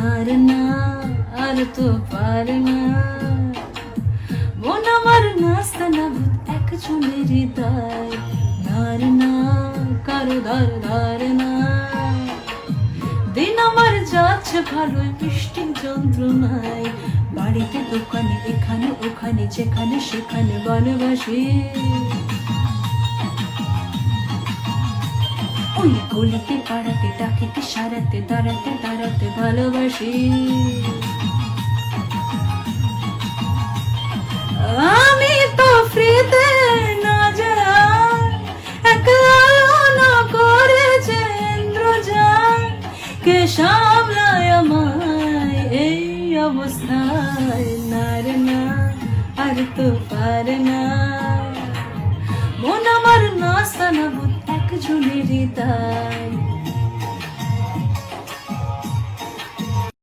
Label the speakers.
Speaker 1: নার না আর তো পারে না, মন আমার নাস্তা না ভূত একজনের হৃদয়। নার না কারো ধার ধার না, দিন আমার যাচ্ছে ভালোই মিষ্টি যন্ত্রণায়। বাড়িতে দোকানে এখানে ওখানে যেখানে সেখানে ভালোবাসি, ওই গলিতে পাড়াতে ডাকিতে সারাতে দাঁড়াতে দাঁড়াতে ভালোবাসি। আমি তো ফ্রিতে না যারা একলা না করেছে ইন্দ্রজাল, কে সামলায় আমায় এই অবস্থায়। নার না আর তো পারে না, মন আমার নাস্তা না ভূত একজনের হৃদয়।